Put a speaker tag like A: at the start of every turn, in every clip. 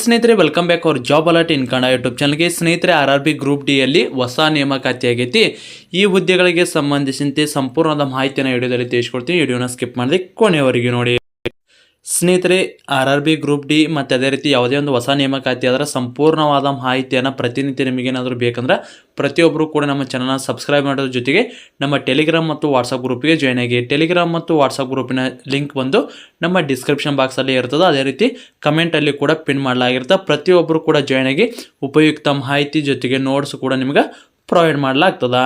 A: ಸ್ನೇಹಿತರೆ welcome back hour job alert ಇನ್ Kannada YouTube ಚಾನಲ್ಗೆ. ಸ್ನೇಹಿತರೆ RRB ಗ್ರೂಪ್ ಡಿ ಯಲ್ಲಿ ಹೊಸ ನೇಮಕಾತಿ ಆಗೈತಿ. ಈ ಹುದ್ದೆಗಳಿಗೆ ಸಂಬಂಧಿಸಿದಂತೆ ಸಂಪೂರ್ಣವಾದ ಮಾಹಿತಿಯನ್ನು ವಿಡಿಯೋದಲ್ಲಿ ತಿಳಿಸ್ಕೊಡ್ತೀನಿ. ವಿಡಿಯೋನ ಸ್ಕಿಪ್ ಮಾಡದೆ ಕೊನೆಯವರೆಗೆ ನೋಡಿ. ಸ್ನೇಹಿತರೆ RRB ಗ್ರೂಪ್ ಡಿ ಮತ್ತು ಅದೇ ರೀತಿ ಯಾವುದೇ ಒಂದು ಹೊಸ ನೇಮಕಾತಿ ಅದರ ಸಂಪೂರ್ಣವಾದ ಮಾಹಿತಿಯನ್ನು ಪ್ರತಿನಿತ್ಯ ನಿಮಗೇನಾದರೂ ಬೇಕಂದ್ರೆ ಪ್ರತಿಯೊಬ್ಬರು ಕೂಡ ನಮ್ಮ ಚಾನಲ್ನ ಸಬ್ಸ್ಕ್ರೈಬ್ ಮಾಡೋದ್ರ ಜೊತೆಗೆ ನಮ್ಮ ಟೆಲಿಗ್ರಾಮ್ ಮತ್ತು ವಾಟ್ಸಪ್ ಗ್ರೂಪಿಗೆ ಜಾಯ್ನ್ ಆಗಿ. ಟೆಲಿಗ್ರಾಮ್ ಮತ್ತು ವಾಟ್ಸಪ್ ಗ್ರೂಪಿನ ಲಿಂಕ್ ಬಂದು ನಮ್ಮ ಡಿಸ್ಕ್ರಿಪ್ಷನ್ ಬಾಕ್ಸಲ್ಲಿ ಇರ್ತದೆ. ಅದೇ ರೀತಿ ಕಮೆಂಟಲ್ಲಿ ಕೂಡ ಪಿನ್ ಮಾಡಲಾಗಿರುತ್ತೆ. ಪ್ರತಿಯೊಬ್ಬರು ಕೂಡ ಜಾಯ್ನ್ ಆಗಿ ಉಪಯುಕ್ತ ಮಾಹಿತಿ ಜೊತೆಗೆ ನೋಟ್ಸ್ ಕೂಡ ನಿಮ್ಗೆ ಪ್ರೊವೈಡ್ ಮಾಡಲಾಗ್ತದೆ.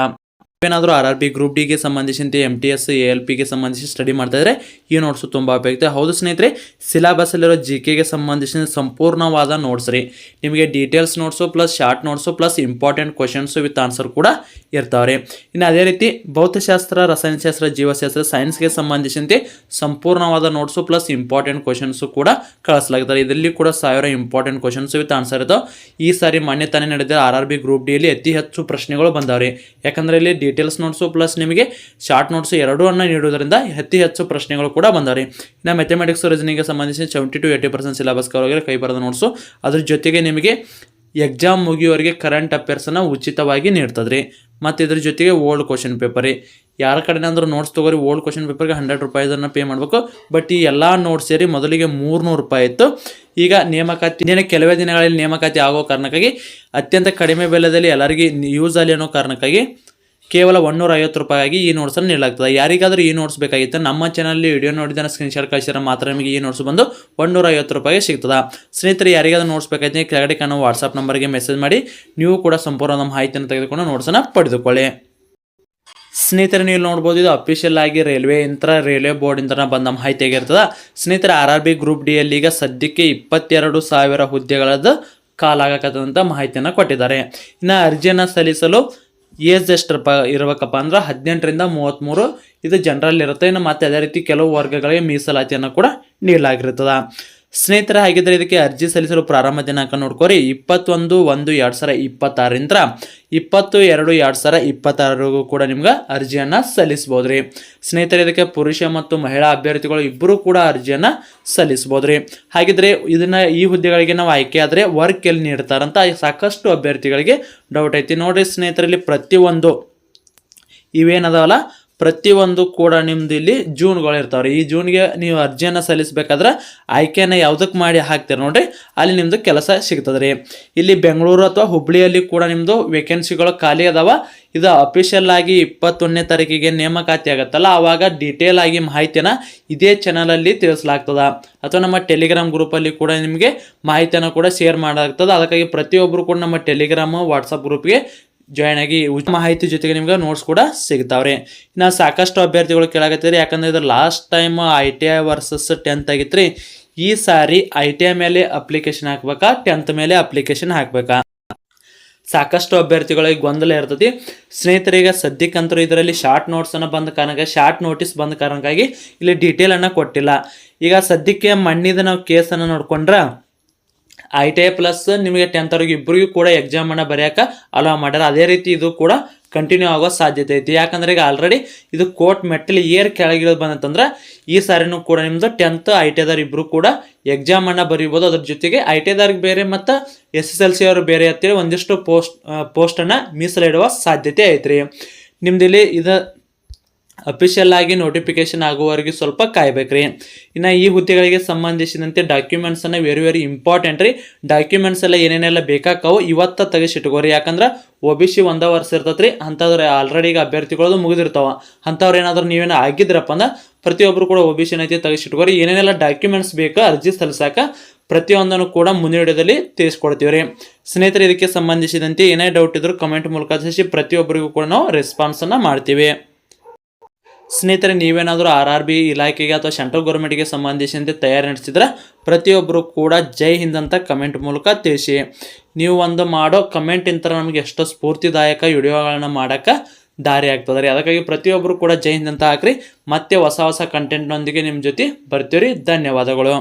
A: ಏನಾದರೂ RRB ಗ್ರೂಪ್ ಡಿಗೆ ಸಂಬಂಧಿಸಿದಂತೆ MTS ALPಗೆ ಸಂಬಂಧಿಸಿ ಸ್ಟಡಿ ಮಾಡ್ತಾ ಇದ್ರೆ ಈ ನೋಟ್ಸು ತುಂಬ ಉಪಯುಕ್ತ. ಹೌದು ಸ್ನೇಹಿತರೆ, ಸಿಲೆಬಸ್ಸಲ್ಲಿರೋ GKಗೆ ಸಂಬಂಧಿಸಿದ ಸಂಪೂರ್ಣವಾದ ನೋಟ್ಸ್ ರೀ. ನಿಮಗೆ details notes plus short notes plus important questions with answer ಕೂಡ ಇರ್ತಾವ್ರಿ. ಇನ್ನು ಅದೇ ರೀತಿ ಭೌತಶಾಸ್ತ್ರ, ರಸಾಯನಶಾಸ್ತ್ರ, ಜೀವಶಾಸ್ತ್ರ, ಸೈನ್ಸ್ಗೆ ಸಂಬಂಧಿಸಿದಂತೆ ಸಂಪೂರ್ಣವಾದ ನೋಟ್ಸು ಪ್ಲಸ್ ಇಂಪಾರ್ಟೆಂಟ್ ಕ್ವಶನ್ಸು ಕೂಡ ಕಳಿಸ್ಲಾಗ್ತಾರೆ. ಇದರಲ್ಲಿ ಕೂಡ 1000 ಇಂಪಾರ್ಟೆಂಟ್ ಕ್ವಶನ್ಸು ವಿತ್ ಆನ್ಸರ್ ಇದಾವೆ. ಈ ಸಾರಿ ಮೊನ್ನೆ ತಾನೇ ನಡೆದ RRB ಗ್ರೂಪ್ ಡಿಯಲ್ಲಿ ಅತಿ ಹೆಚ್ಚು ಪ್ರಶ್ನೆಗಳು ಬಂದಾವ್ರಿ. ಯಾಕಂದರೆ ಇಲ್ಲಿ ಡೀಟೇಲ್ಸ್ ನೋಟ್ಸು ಪ್ಲಸ್ ನಿಮಗೆ ಶಾರ್ಟ್ ನೋಟ್ಸು ಎರಡನ್ನು ನೀಡುವುದರಿಂದ ಅತಿ ಹೆಚ್ಚು ಪ್ರಶ್ನೆಗಳು ಕೂಡ ಬಂದವ್ರಿ. ಇನ್ನು ಮ್ಯಾಥಮೆಟಿಕ್ಸ್ ರೀಸನಿಂಗ್ಗೆ ಸಂಬಂಧಿಸಿ 70 to 80% ಸಿಲೆಬಸ್ ಕವರ್ ಆಗಿದೆ. ಕೈ ಬರೆದ ನೋಟ್ಸು ಅದ್ರ ಜೊತೆಗೆ ನಿಮಗೆ ಎಕ್ಸಾಮ್ ಮುಗಿಯುವವರೆಗೆ ಕರೆಂಟ್ ಅಫೇರ್ಸನ್ನು ಉಚಿತವಾಗಿ ನೀಡ್ತದ್ರಿ. ಮತ್ತು ಇದ್ರ ಜೊತೆಗೆ ಓಲ್ಡ್ ಕ್ವಶನ್ ಪೇಪರ್ ರೀ. ಯಾರ ಕಡೆನಾದ್ರೂ ನೋಟ್ಸ್ ತೊಗೋರಿ, ಓಲ್ಡ್ ಕ್ವಶನ್ ಪೇಪರ್ಗೆ 100 ರೂಪಾಯಿದನ್ನು ಪೇ ಮಾಡಬೇಕು. ಬಟ್ ಈ ಎಲ್ಲ ನೋಟ್ಸ್ ಸೇರಿ ಮೊದಲಿಗೆ 300 ರೂಪಾಯಿ ಇತ್ತು. ಈಗ ನೇಮಕಾತಿ ಕೆಲವೇ ದಿನಗಳಲ್ಲಿ ನೇಮಕಾತಿ ಆಗೋ ಕಾರಣಕ್ಕಾಗಿ ಅತ್ಯಂತ ಕಡಿಮೆ ಬೆಲೆಯಲ್ಲಿ ಎಲ್ಲರಿಗೆ ಯೂಸ್ ಆಗಲಿ ಅನ್ನೋ ಕಾರಣಕ್ಕಾಗಿ ಕೇವಲ 150 ರೂಪಾಯಿಗಾಗಿ ಈ ನೋಟ್ಸನ್ನು ನೀಡಲಾಗ್ತದೆ. ಯಾರಿಗಾದರೂ ಈ ನೋಟ್ಸ್ ಬೇಕಾಗಿತ್ತು ನಮ್ಮ ಚಾನಲ್ನಲ್ಲಿ ವಿಡಿಯೋ ನೋಡಿದ ಸ್ಕ್ರೀನ್ಶಾಟ್ ಕಳಿಸಿದ್ರೆ ಮಾತ್ರ ನಿಮಗೆ ಈ ನೋಟ್ಸ್ ಬಂದು 150 ರೂಪಾಯಿಗೆ ಸಿಗ್ತದೆ. ಸ್ನೇಹಿತರೆ, ಯಾರಿಗಾದ್ರೂ ನೋಟ್ಸ್ ಬೇಕಾಯ್ತು ಕೆಳಗಡೆ ಕಾಣೋ ವಾಟ್ಸಪ್ ನಂಬರ್ಗೆ ಮೆಸೇಜ್ ಮಾಡಿ ನೀವು ಕೂಡ ಸಂಪೂರ್ಣ ಮಾಹಿತಿಯನ್ನು ತೆಗೆದುಕೊಂಡು ನೋಟ್ಸನ್ನು ಪಡೆದುಕೊಳ್ಳಿ. ಸ್ನೇಹಿತರೆ, ನೀವು ನೋಡ್ಬೋದು ಇದು ಅಫಿಷಿಯಲ್ ಆಗಿ ರೈಲ್ವೆ ಬೋರ್ಡಿಂದ ಬಂದ ಮಾಹಿತಿ ಆಗಿರ್ತದೆ. ಸ್ನೇಹಿತರೆ, RRB ಗ್ರೂಪ್ ಡಿ ಯಲ್ಲಿ ಈಗ ಸದ್ಯಕ್ಕೆ 22,000 ಹುದ್ದೆಗಳದ್ದು ಕಾಲಾಗಕ್ಕಂತ ಮಾಹಿತಿಯನ್ನು ಕೊಟ್ಟಿದ್ದಾರೆ. ಇನ್ನು ಅರ್ಜಿಯನ್ನು ಸಲ್ಲಿಸಲು ಏಜ್ ಎಷ್ಟು ಇರಬೇಕಪ್ಪ ಅಂದ್ರೆ 18ರಿಂದ 33 ಇದು ಜನರಲ್ ಇರುತ್ತೆ. ಇನ್ನು ಮತ್ತೆ ಅದೇ ರೀತಿ ಕೆಲವು ವರ್ಗಗಳಿಗೆ ಮೀಸಲಾತಿಯನ್ನು ಕೂಡ ನೀಡಲಾಗಿರ್ತದೆ. ಸ್ನೇಹಿತರೆ, ಹಾಗಿದ್ರೆ ಇದಕ್ಕೆ ಅರ್ಜಿ ಸಲ್ಲಿಸಲು ಪ್ರಾರಂಭ ದಿನಾಂಕ ನೋಡ್ಕೋರಿ 21/1/2026ರಿಂದ 20/2/2026 ಕೂಡ ನಿಮ್ಗೆ ಅರ್ಜಿಯನ್ನು ಸಲ್ಲಿಸ್ಬೋದ್ರಿ. ಸ್ನೇಹಿತರೆ, ಇದಕ್ಕೆ ಪುರುಷ ಮತ್ತು ಮಹಿಳಾ ಅಭ್ಯರ್ಥಿಗಳು ಇಬ್ಬರು ಕೂಡ ಅರ್ಜಿಯನ್ನು ಸಲ್ಲಿಸ್ಬೋದ್ರಿ. ಹಾಗಿದ್ರೆ ಈ ಹುದ್ದೆಗಳಿಗೆ ನಾವು ಆಯ್ಕೆ ಆದರೆ ವರ್ಕ್ ಎಲ್ಲಿ ನೀಡ್ತಾರಂತ ಸಾಕಷ್ಟು ಅಭ್ಯರ್ಥಿಗಳಿಗೆ ಡೌಟ್ ಐತಿ. ನೋಡ್ರಿ ಸ್ನೇಹಿತರಲ್ಲಿ ಪ್ರತಿಯೊಂದು ಇವೇನದಾವಲ್ಲ ಪ್ರತಿಯೊಂದು ಕೂಡ ನಿಮ್ದು ಇಲ್ಲಿ ಜೂನ್ಗಳು ಇರ್ತಾವ್ರಿ. ಈ ಜೂನ್ಗೆ ನೀವು ಅರ್ಜಿಯನ್ನು ಸಲ್ಲಿಸಬೇಕಾದ್ರೆ ಆಯ್ಕೆಯನ್ನು ಯಾವುದಕ್ಕೆ ಮಾಡಿ ಹಾಕ್ತೀರಿ ನೋಡ್ರಿ, ಅಲ್ಲಿ ನಿಮ್ಮದು ಕೆಲಸ ಸಿಗ್ತದೆ ರೀ. ಇಲ್ಲಿ ಬೆಂಗಳೂರು ಅಥವಾ ಹುಬ್ಬಳ್ಳಿಯಲ್ಲಿ ಕೂಡ ನಿಮ್ಮದು ವೇಕೆನ್ಸಿಗಳು ಖಾಲಿ ಅದಾವ. ಇದು ಅಫಿಷಿಯಲ್ ಆಗಿ 21ನೇ ತಾರೀಕಿಗೆ ನೇಮಕಾತಿ ಆಗುತ್ತಲ್ಲ, ಆವಾಗ ಡೀಟೇಲ್ ಆಗಿ ಮಾಹಿತಿಯನ್ನು ಇದೇ ಚಾನಲಲ್ಲಿ ತಿಳಿಸಲಾಗ್ತದೆ. ಅಥವಾ ನಮ್ಮ ಟೆಲಿಗ್ರಾಮ್ ಗ್ರೂಪಲ್ಲಿ ಕೂಡ ನಿಮಗೆ ಮಾಹಿತಿಯನ್ನು ಕೂಡ ಶೇರ್ ಮಾಡಲಾಗ್ತದೆ. ಅದಕ್ಕಾಗಿ ಪ್ರತಿಯೊಬ್ಬರು ಕೂಡ ನಮ್ಮ ಟೆಲಿಗ್ರಾಮ್ ವಾಟ್ಸಪ್ ಗ್ರೂಪ್ಗೆ ಜಾಯ್ನ್ ಆಗಿ ಮಾಹಿತಿ ಜೊತೆಗೆ ನಿಮ್ಗೆ ನೋಟ್ಸ್ ಕೂಡ ಸಿಗ್ತಾವ್ರಿ. ಇನ್ನು ಸಾಕಷ್ಟು ಅಭ್ಯರ್ಥಿಗಳು ಕೇಳಾಕತ್ತೀರಿ, ಯಾಕಂದ್ರೆ ಇದು last time ITI versus 10th ಆಗಿತ್ತು ರೀ. ಈ ಸಾರಿ ITI ಮೇಲೆ ಅಪ್ಲಿಕೇಶನ್ ಹಾಕ್ಬೇಕಾ 10th ಮೇಲೆ ಅಪ್ಲಿಕೇಶನ್ ಹಾಕ್ಬೇಕಾ? ಸಾಕಷ್ಟು ಅಭ್ಯರ್ಥಿಗಳಿಗೆ ಗೊಂದಲ ಇರ್ತದೆ. ಸ್ನೇಹಿತರಿಗೆ ಸದ್ಯಕ್ಕಂತರೂ ಇದರಲ್ಲಿ ಶಾರ್ಟ್ ನೋಟ್ಸನ್ನು ಬಂದ ಕಾರಣಕ್ಕಾಗಿ ಶಾರ್ಟ್ ನೋಟಿಸ್ ಬಂದ ಕಾರಣಕ್ಕಾಗಿ ಇಲ್ಲಿ ಡೀಟೇಲನ್ನು ಕೊಟ್ಟಿಲ್ಲ. ಈಗ ಸದ್ಯಕ್ಕೆ ಮಣ್ಣಿದ ನಾವು ಕೇಸನ್ನು ನೋಡ್ಕೊಂಡ್ರೆ ITI ಪ್ಲಸ್ ನಿಮಗೆ 10th ಅವ್ರಿಗೆ ಇಬ್ಬರಿಗೂ ಕೂಡ ಎಕ್ಸಾಮನ್ನು ಬರೆಯೋಕೆ ಅಲೋ ಮಾಡ್ಯಾರ. ಅದೇ ರೀತಿ ಇದು ಕೂಡ ಕಂಟಿನ್ಯೂ ಆಗೋ ಸಾಧ್ಯತೆ ಐತಿ. ಯಾಕಂದ್ರೆ ಈಗ ಆಲ್ರೆಡಿ ಇದು ಕೋರ್ಟ್ ಮೆಟ್ಟಲು ಕೆಳಗಿಳಿದು ಬಂದಂತಂದ್ರೆ ಈ ಸಾರಿನೂ ಕೂಡ ನಿಮ್ದು 10th ITIದವ್ರು ಇಬ್ಬರು ಕೂಡ ಎಕ್ಸಾಮನ್ನು ಬರೀಬೋದು. ಅದ್ರ ಜೊತೆಗೆ ITIದವ್ರಿಗೆ ಬೇರೆ ಮತ್ತು SSLC ಅವರು ಬೇರೆ ಅಂತೇಳಿ ಒಂದಿಷ್ಟು ಪೋಸ್ಟನ್ನು ಮೀಸಲಿಡುವ ಸಾಧ್ಯತೆ ಐತ್ರಿ. ನಿಮ್ದಿಲ್ಲಿ ಇದು ಅಫಿಷಿಯಲ್ ಆಗಿ ನೋಟಿಫಿಕೇಶನ್ ಆಗುವವರೆಗೆ ಸ್ವಲ್ಪ ಕಾಯ್ಬೇಕ್ರಿ. ಇನ್ನು ಈ ಹುದ್ದೆಗಳಿಗೆ ಸಂಬಂಧಿಸಿದಂತೆ ಡಾಕ್ಯುಮೆಂಟ್ಸನ್ನು ವೆರಿ ಇಂಪಾರ್ಟೆಂಟ್ ರೀ. ಡಾಕ್ಯುಮೆಂಟ್ಸ್ ಎಲ್ಲ ಏನೇನೆಲ್ಲ ಬೇಕಾಕವು ಇವತ್ತು ತೆಗೆಸಿಟ್ಕೋರಿ. ಯಾಕಂದ್ರೆ OBC 1 ವರ್ಷ ಇರ್ತೈತ್ರಿ. ಅಂಥವ್ರು ಆಲ್ರೆಡಿ ಈಗ ಅಭ್ಯರ್ಥಿಗಳದು ಮುಗಿದಿರ್ತಾವ. ಅಂಥವ್ರು ಏನಾದರೂ ನೀವೇನೋ ಆಗಿದ್ರಪ್ಪ ಅಂದ್ರೆ ಪ್ರತಿಯೊಬ್ಬರು ಕೂಡ OBC ಐತಿ ತೆಗೆಸಿಟ್ಕೋರಿ. ಏನೇನೆಲ್ಲ ಡಾಕ್ಯುಮೆಂಟ್ಸ್ ಬೇಕು ಅರ್ಜಿ ಸಲ್ಲಿಸಾಕ ಪ್ರತಿಯೊಂದನ್ನು ಕೂಡ ಮುಂದಿನ ವಿಡಿಯೋದಲ್ಲಿ ತಿಳಿಸ್ಕೊಡ್ತೀವಿ ರೀ. ಸ್ನೇಹಿತರೆ, ಇದಕ್ಕೆ ಸಂಬಂಧಿಸಿದಂತೆ ಏನೇ ಡೌಟ್ ಇದ್ರೂ ಕಮೆಂಟ್ ಮೂಲಕ ತಿಳಿಸಿ ಪ್ರತಿಯೊಬ್ಬರಿಗೂ ಕೂಡ ನಾವು ರೆಸ್ಪಾನ್ಸನ್ನು ಮಾಡ್ತೀವಿ. ಸ್ನೇಹಿತರೆ, ನೀವೇನಾದರೂ RRB ಇಲಾಖೆಗೆ ಅಥವಾ ಸೆಂಟ್ರಲ್ ಗೌರ್ಮೆಂಟ್ಗೆ ಸಂಬಂಧಿಸಿದಂತೆ ತಯಾರಿ ನಡೆಸಿದ್ರೆ ಪ್ರತಿಯೊಬ್ಬರು ಕೂಡ ಜೈ ಹಿಂದ್ ಅಂತ ಕಮೆಂಟ್ ಮೂಲಕ ತಿಳಿಸಿ. ನೀವು ಒಂದು ಮಾಡೋ ಕಮೆಂಟ್ ಇಂಥ ನಮಗೆ ಎಷ್ಟೋ ಸ್ಫೂರ್ತಿದಾಯಕ ವಿಡಿಯೋಗಳನ್ನ ಮಾಡೋಕ್ಕೆ ದಾರಿ ಆಗ್ತದೆ ರೀ. ಅದಕ್ಕಾಗಿ ಪ್ರತಿಯೊಬ್ಬರು ಕೂಡ ಜೈ ಹಿಂದ್ ಅಂತ ಹಾಕ್ರಿ. ಮತ್ತೆ ಹೊಸ ಕಂಟೆಂಟ್ನೊಂದಿಗೆ ನಿಮ್ಮ ಜೊತೆ ಬರ್ತೀವಿ ರೀ. ಧನ್ಯವಾದಗಳು.